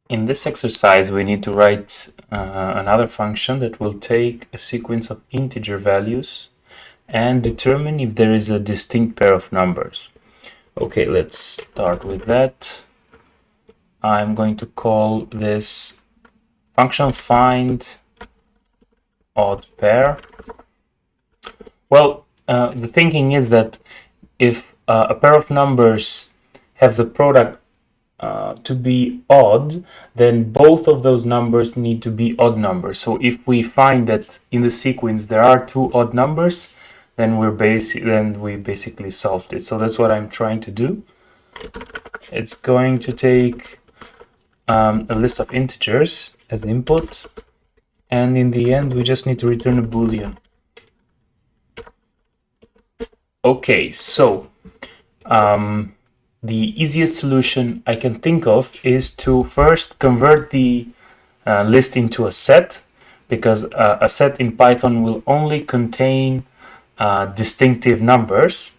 In this exercise, we need to write another function that will take a sequence of integer values and determine if there is a distinct pair of numbers. Okay, let's start with that. I'm going to call this function find odd pair. Well, the thinking is that if a pair of numbers have the product to be odd, then both of those numbers need to be odd numbers. So if we find that in the sequence there are two odd numbers, then we basically solved it. So that's what I'm trying to do. It's going to take a list of integers as input, and in the end we just need to return a boolean. Okay, so the easiest solution I can think of is to first convert the list into a set, because a set in Python will only contain distinctive numbers,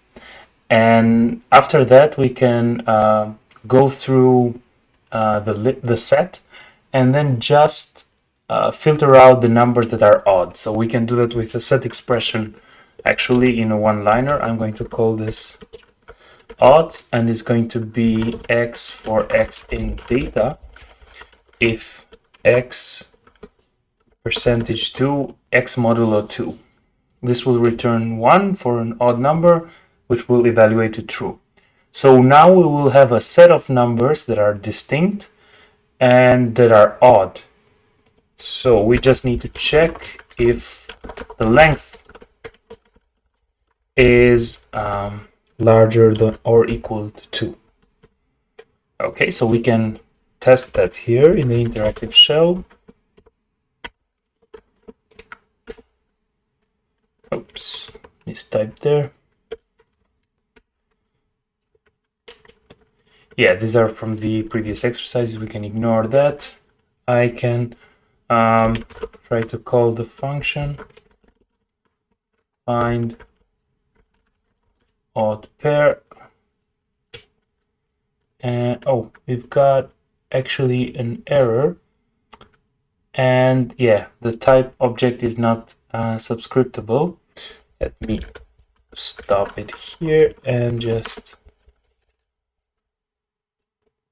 and after that we can go through the set and then just filter out the numbers that are odd. So we can do that with a set expression actually in a one-liner. I'm going to call this odds, and it's going to be x for x in data if x percentage 2 x modulo 2. This will return 1 for an odd number, which will evaluate to true. So now we will have a set of numbers that are distinct and that are odd. So we just need to check if the length is larger than or equal to 2. Okay, so we can test that here in the interactive shell. Oops, mistyped there. Yeah, these are from the previous exercises. We can ignore that. I can try to call the function find odd pair, and oh, we've got actually an error, and yeah, the type object is not subscriptable. Let me stop it here and just,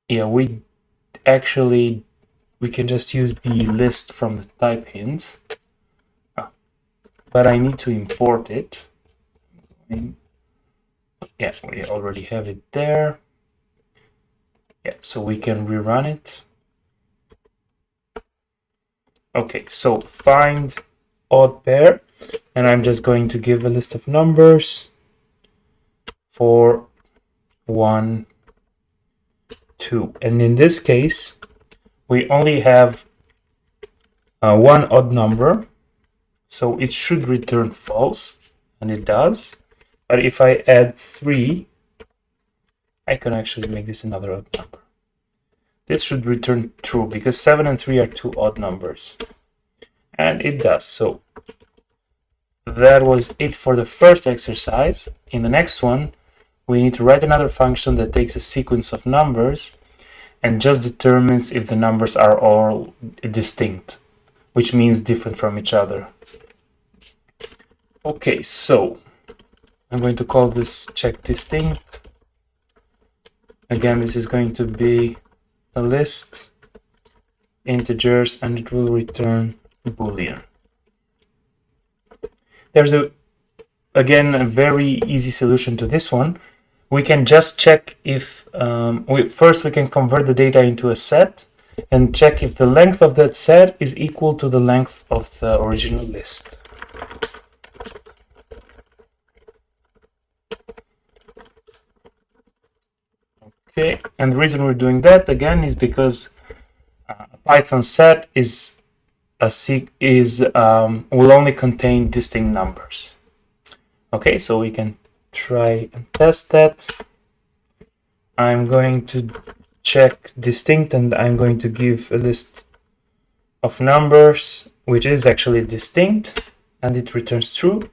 yeah, we can just use the list from the type hints, but I need to import it. Yeah, we already have it there. Yeah, so we can rerun it. Okay, so find odd pair, and I'm just going to give a list of numbers for 1, 2, and in this case we only have one odd number, so it should return false, and it does. But if I add 3, I can actually make this another odd number. This should return true because 7 and 3 are two odd numbers, and it does. So that was it for the first exercise. In the next one, we need to write another function that takes a sequence of numbers and just determines if the numbers are all distinct, which means different from each other. Okay, so I'm going to call this check distinct. Again, this is going to be a list, integers, and it will return boolean. There's again a very easy solution to this one. We can just check if first we can convert the data into a set and check if the length of that set is equal to the length of the original list. Okay, and the reason we're doing that again is because a Python set will only contain distinct numbers. Okay, so we can try and test that. I'm going to check distinct, and I'm going to give a list of numbers which is actually distinct, and it returns true.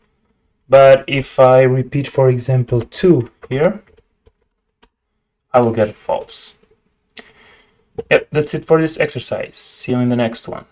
But if I repeat, for example, 2 here, I will get false. Yep, that's it for this exercise. See you in the next one.